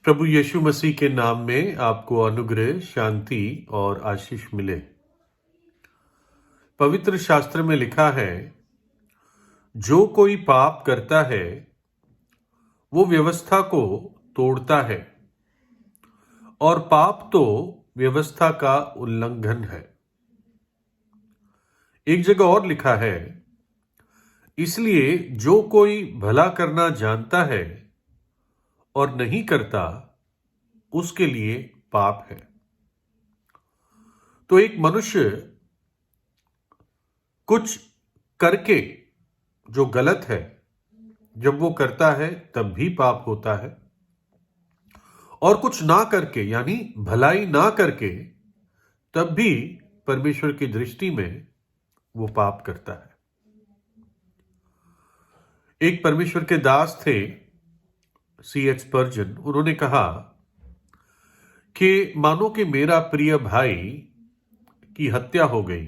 प्रभु यीशु मसीह के नाम में आपको अनुग्रह, शांति और आशीष मिले। पवित्र शास्त्र में लिखा है, जो कोई पाप करता है वो व्यवस्था को तोड़ता है और पाप तो व्यवस्था का उल्लंघन है। एक जगह और लिखा है, इसलिए जो कोई भला करना जानता है और नहीं करता उसके लिए पाप है। तो एक मनुष्य कुछ करके जो गलत है, जब वो करता है तब भी पाप होता है, और कुछ ना करके यानी भलाई ना करके तब भी परमेश्वर की दृष्टि में वो पाप करता है। एक परमेश्वर के दास थे C.H. स्पर्जन। उन्होंने कहा कि मानो कि मेरा प्रिय भाई की हत्या हो गई,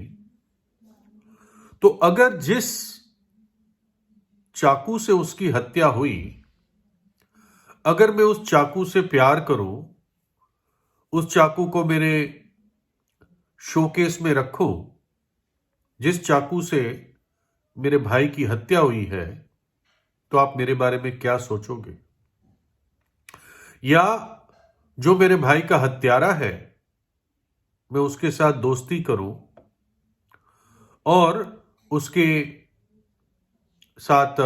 तो अगर जिस चाकू से उसकी हत्या हुई, अगर मैं उस चाकू से प्यार करूं, उस चाकू को मेरे शोकेस में रखूं, जिस चाकू से मेरे भाई की हत्या हुई है, तो आप मेरे बारे में क्या सोचोगे? या जो मेरे भाई का हत्यारा है, मैं उसके साथ दोस्ती करूं और उसके साथ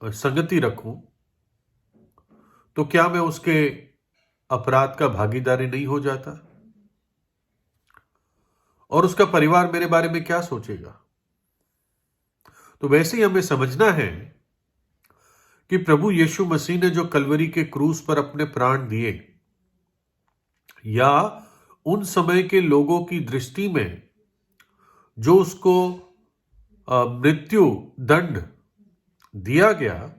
संगति रखूं, तो क्या मैं उसके अपराध का भागीदारी नहीं हो जाता? और उसका परिवार मेरे बारे में क्या सोचेगा? तो वैसे ही हमें समझना है कि प्रभु यीशु मसीह ने जो कलवरी के क्रूस पर अपने प्राण दिए, या उन समय के लोगों की दृष्टि में जो उसको मृत्यु दंड दिया गया,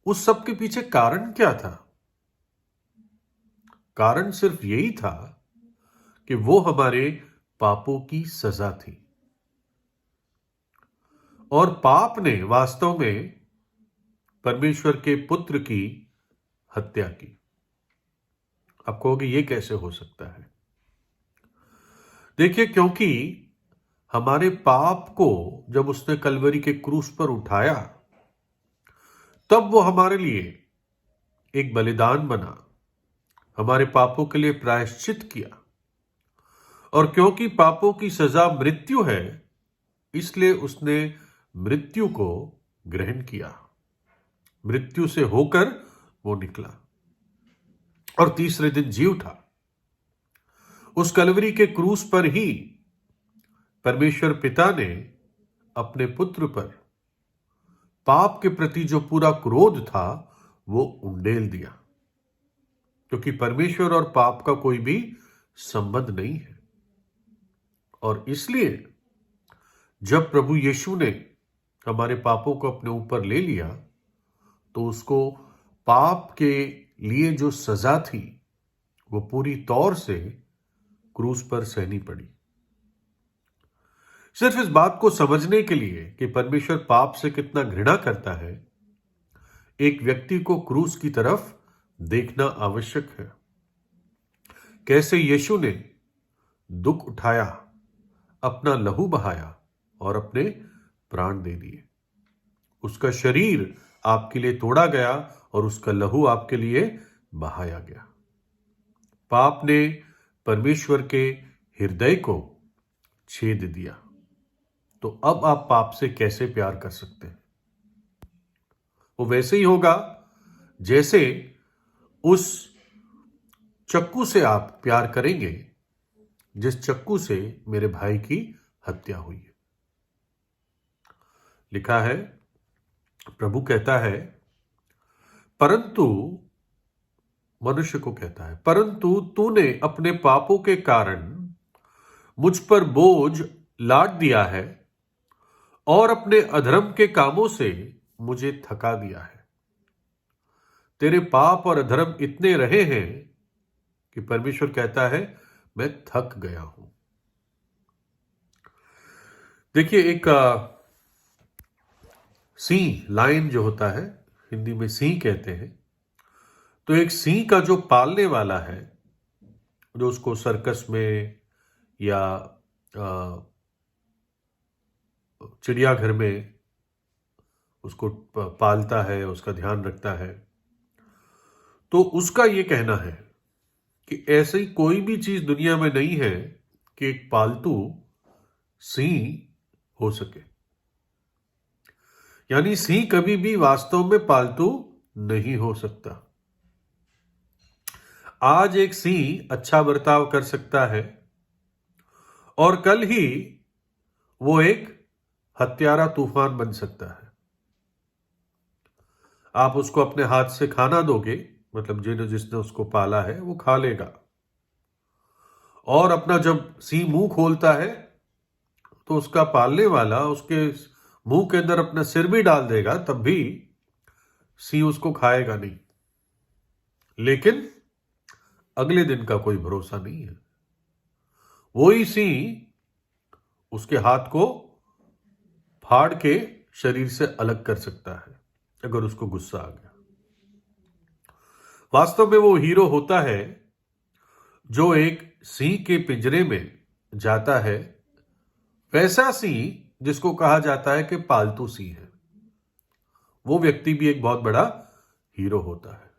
उस सब के पीछे कारण क्या था? कारण सिर्फ यही था कि वो हमारे पापों की सजा थी, और पाप ने वास्तव में परमेश्वर के पुत्र की हत्या की। आप कहोगे ये कैसे हो सकता है? देखिए, क्योंकि हमारे पाप को जब उसने कलवरी के क्रूस पर उठाया, तब वो हमारे लिए एक बलिदान बना, हमारे पापों के लिए प्रायश्चित किया। और क्योंकि पापों की सजा मृत्यु है, इसलिए उसने मृत्यु को ग्रहण किया, मृत्यु से होकर वो निकला और तीसरे दिन जी उठा। उस कलवरी के क्रूस पर ही परमेश्वर पिता ने अपने पुत्र पर पाप के प्रति जो पूरा क्रोध था वो उंडेल दिया, क्योंकि परमेश्वर और पाप का कोई भी संबंध नहीं है। और इसलिए जब प्रभु यीशु ने हमारे पापों को अपने ऊपर ले लिया, तो उसको पाप के लिए जो सजा थी वो पूरी तौर से क्रूस पर सहनी पड़ी। सिर्फ इस बात को समझने के लिए कि परमेश्वर पाप से कितना घृणा करता है, एक व्यक्ति को क्रूस की तरफ देखना आवश्यक है। कैसे यीशु ने दुख उठाया, अपना लहू बहाया और अपने प्राण दे दिए। उसका शरीर आपके लिए तोड़ा गया और उसका लहू आपके लिए बहाया गया। पाप ने परमेश्वर के हृदय को छेद दिया, तो अब आप पाप से कैसे प्यार कर सकते हैं? वो वैसे ही होगा जैसे उस चक्कू से आप प्यार करेंगे जिस चक्कू से मेरे भाई की हत्या हुई है। लिखा है, प्रभु कहता है, परंतु मनुष्य को कहता है, परंतु तूने अपने पापों के कारण मुझ पर बोझ लाद दिया है और अपने अधर्म के कामों से मुझे थका दिया है। तेरे पाप और अधर्म इतने रहे हैं कि परमेश्वर कहता है, मैं थक गया हूं। देखिए, एक सी लाइन जो होता है हिंदी में सिंह कहते हैं। तो एक सिंह का जो पालने वाला है, जो उसको सर्कस में या चिड़ियाघर में उसको पालता है, उसका ध्यान रखता है, तो उसका ये कहना है कि ऐसी कोई भी चीज दुनिया में नहीं है कि एक पालतू सिंह हो सके। यानी सिंह कभी भी वास्तव में पालतू नहीं हो सकता। आज एक सिंह अच्छा बर्ताव कर सकता है और कल ही वो एक हत्यारा तूफान बन सकता है। आप उसको अपने हाथ से खाना दोगे, मतलब जिसने उसको पाला है वो खा लेगा, और अपना जब सिंह मुंह खोलता है तो उसका पालने वाला उसके मुंह के अंदर अपना सिर भी डाल देगा, तब भी सिंह उसको खाएगा नहीं। लेकिन अगले दिन का कोई भरोसा नहीं है। वही सिंह उसके हाथ को फाड़ के शरीर से अलग कर सकता है अगर उसको गुस्सा आ गया। वास्तव में वो हीरो होता है जो एक सिंह के पिंजरे में जाता है, वैसा सिंह जिसको कहा जाता है कि पालतू सिंह है। वो व्यक्ति भी एक बहुत बड़ा हीरो होता है।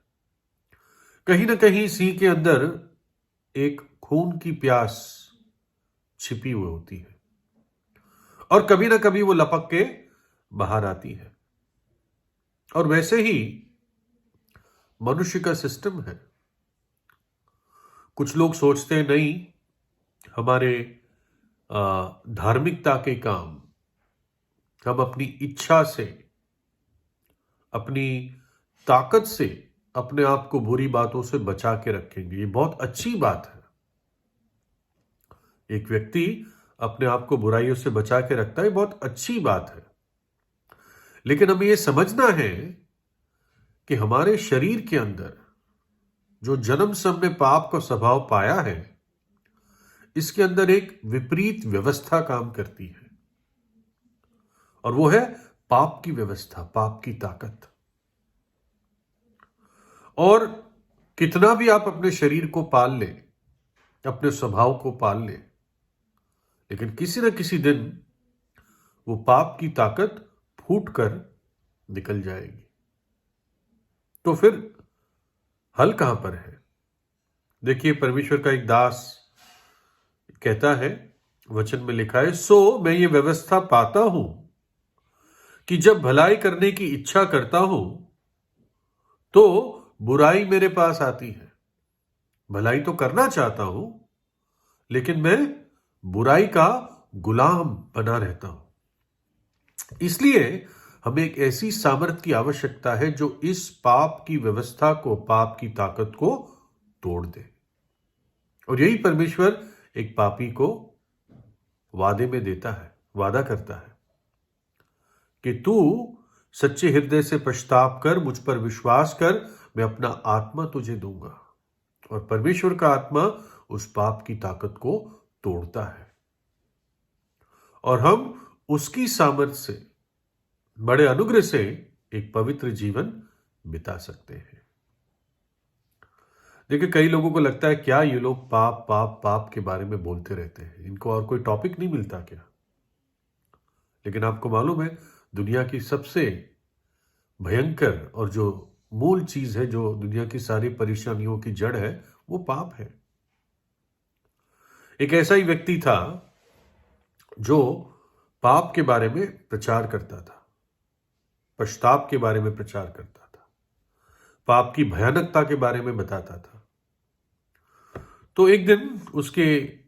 कहीं ना कहीं सिंह के अंदर एक खून की प्यास छिपी हुई होती है और कभी ना कभी वो लपक के बाहर आती है। और वैसे ही मनुष्य का सिस्टम है। कुछ लोग सोचते हैं नहीं, हमारे धार्मिकता के काम हम अपनी इच्छा से, अपनी ताकत से अपने आप को बुरी बातों से बचा के रखेंगे। ये बहुत अच्छी बात है। एक व्यक्ति अपने आप को बुराइयों से बचा के रखता है, बहुत अच्छी बात है। लेकिन हमें यह समझना है कि हमारे शरीर के अंदर जो जन्म से हमने पाप का स्वभाव पाया है, इसके अंदर एक विपरीत व्यवस्था काम करती है, और वो है पाप की व्यवस्था, पाप की ताकत। और कितना भी आप अपने शरीर को पाल लें, अपने स्वभाव को पाल लें, लेकिन किसी न किसी दिन वो पाप की ताकत फूट कर निकल जाएगी। तो फिर हल कहां पर है? देखिए, परमेश्वर का एक दास कहता है, वचन में लिखा है, सो मैं ये व्यवस्था पाता हूं कि जब भलाई करने की इच्छा करता हूं तो बुराई मेरे पास आती है। भलाई तो करना चाहता हूं, लेकिन मैं बुराई का गुलाम बना रहता हूं। इसलिए हमें एक ऐसी सामर्थ्य की आवश्यकता है जो इस पाप की व्यवस्था को, पाप की ताकत को तोड़ दे। और यही परमेश्वर एक पापी को वादे में देता है, वादा करता है कि तू सच्चे हृदय से पश्चाताप कर, मुझ पर विश्वास कर, मैं अपना आत्मा तुझे दूंगा। और परमेश्वर का आत्मा उस पाप की ताकत को तोड़ता है और हम उसकी सामर्थ्य से, बड़े अनुग्रह से एक पवित्र जीवन बिता सकते हैं। देखिए, कई लोगों को लगता है क्या ये लोग पाप पाप पाप के बारे में बोलते रहते हैं, इनको और कोई टॉपिक नहीं मिलता क्या? लेकिन आपको मालूम है, दुनिया की सबसे भयंकर और जो मूल चीज है, जो दुनिया की सारी परेशानियों की जड़ है, वो पाप है। एक ऐसा ही व्यक्ति था जो पाप के बारे में प्रचार करता था, पश्चाताप के बारे में प्रचार करता था, पाप की भयानकता के बारे में बताता था। तो एक दिन उसके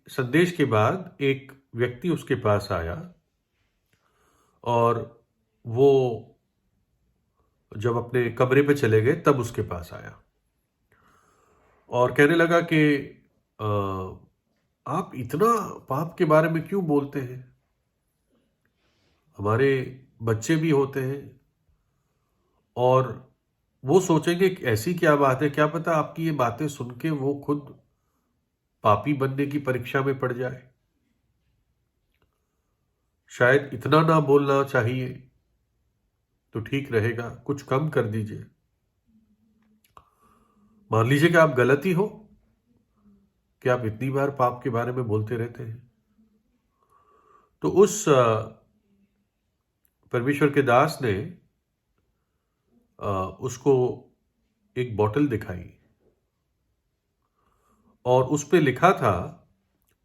संदेश के बाद एक व्यक्ति उसके पास आया और वो जब अपने कमरे पे चले गए तब उसके पास आया और कहने लगा कि आप इतना पाप के बारे में क्यों बोलते हैं? हमारे बच्चे भी होते हैं और वो सोचेंगे कि ऐसी क्या बात है, क्या पता आपकी ये बातें सुन के वो खुद पापी बनने की परीक्षा में पड़ जाए। शायद इतना ना बोलना चाहिए। तो ठीक रहेगा, कुछ कम कर दीजिए। मान लीजिए कि आप गलत ही हो, कि आप इतनी बार पाप के बारे में बोलते रहते हैं, तो उस परमेश्वर के दास ने उसको एक बोतल दिखाई और उस पे लिखा था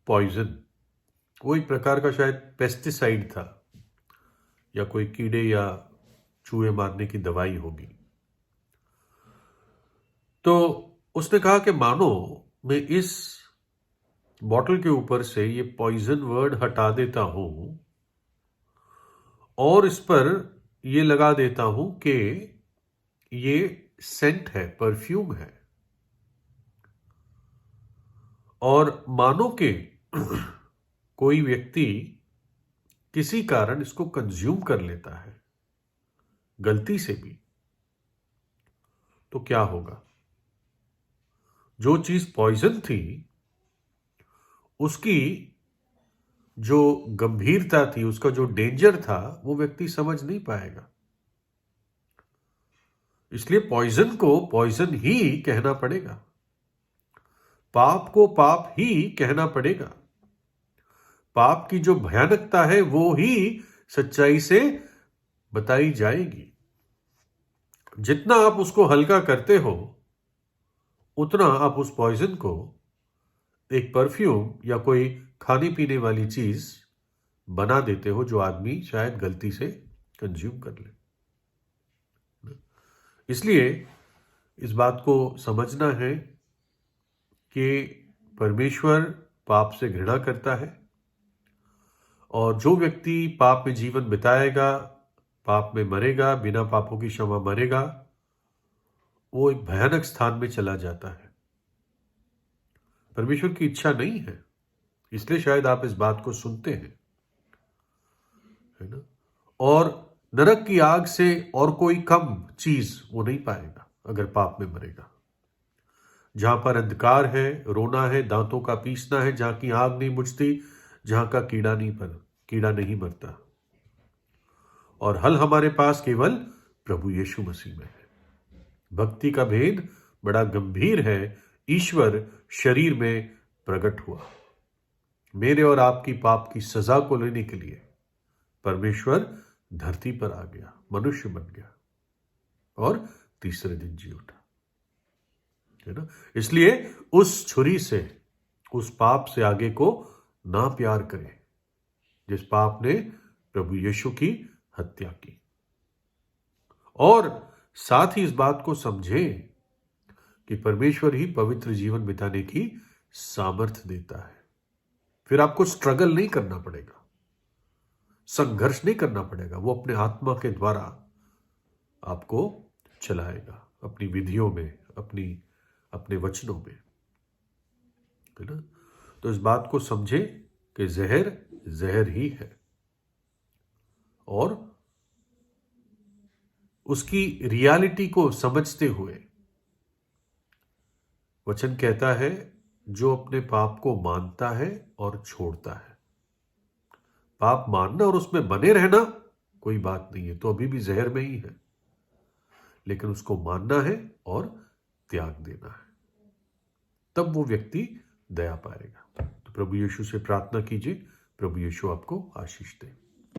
पॉइजन। वो एक प्रकार का शायद पेस्टिसाइड था, या कोई कीड़े या चूहे मारने की दवाई होगी। तो उसने कहा कि मानो मैं इस बॉटल के ऊपर से ये पॉइजन वर्ड हटा देता हूं और इस पर ये लगा देता हूं कि ये सेंट है, परफ्यूम है, और मानो के कोई व्यक्ति किसी कारण इसको कंज्यूम कर लेता है गलती से भी, तो क्या होगा? जो चीज पॉइजन थी उसकी जो गंभीरता थी, उसका जो डेंजर था, वो व्यक्ति समझ नहीं पाएगा। इसलिए पॉइजन को पॉइजन ही कहना पड़ेगा, पाप को पाप ही कहना पड़ेगा। पाप की जो भयानकता है वो ही सच्चाई से बताई जाएगी। जितना आप उसको हल्का करते हो, उतना आप उस पॉइजन को एक परफ्यूम या कोई खाने पीने वाली चीज बना देते हो, जो आदमी शायद गलती से कंज्यूम कर ले। इसलिए इस बात को समझना है कि परमेश्वर पाप से घृणा करता है, और जो व्यक्ति पाप में जीवन बिताएगा, पाप में मरेगा, बिना पापों की क्षमा मरेगा, वो एक भयानक स्थान में चला जाता है। परमेश्वर की इच्छा नहीं है, इसलिए शायद आप इस बात को सुनते हैं, है ना? और नरक की आग से और कोई कम चीज वो नहीं पाएगा अगर पाप में मरेगा। जहां पर अंधकार है, रोना है, दांतों का पीसना है, जहां की आग नहीं बुझती, जहां का कीड़ा नहीं मरता। और हल हमारे पास केवल प्रभु यीशु मसीह में है। भक्ति का भेद बड़ा गंभीर है। ईश्वर शरीर में प्रकट हुआ, मेरे और आपकी पाप की सजा को लेने के लिए परमेश्वर धरती पर आ गया, मनुष्य बन गया और तीसरे दिन जी उठा, है ना? इसलिए उस छुरी से, उस पाप से आगे को ना प्यार करें जिस पाप ने प्रभु यीशु की हत्या की। और साथ ही इस बात को समझें कि परमेश्वर ही पवित्र जीवन बिताने की सामर्थ्य देता है। फिर आपको स्ट्रगल नहीं करना पड़ेगा, संघर्ष नहीं करना पड़ेगा। वो अपने आत्मा के द्वारा आपको चलाएगा, अपनी विधियों में, अपने वचनों में, है ना? तो इस बात को समझें कि जहर जहर ही है, और उसकी रियलिटी को समझते हुए वचन कहता है, जो अपने पाप को मानता है और छोड़ता है। पाप मानना और उसमें बने रहना कोई बात नहीं है, तो अभी भी जहर में ही है, लेकिन उसको मानना है और त्याग देना है, तब वो व्यक्ति दया पाएगा। तो प्रभु यीशु से प्रार्थना कीजिए, प्रभु यीशु आपको आशीष दे।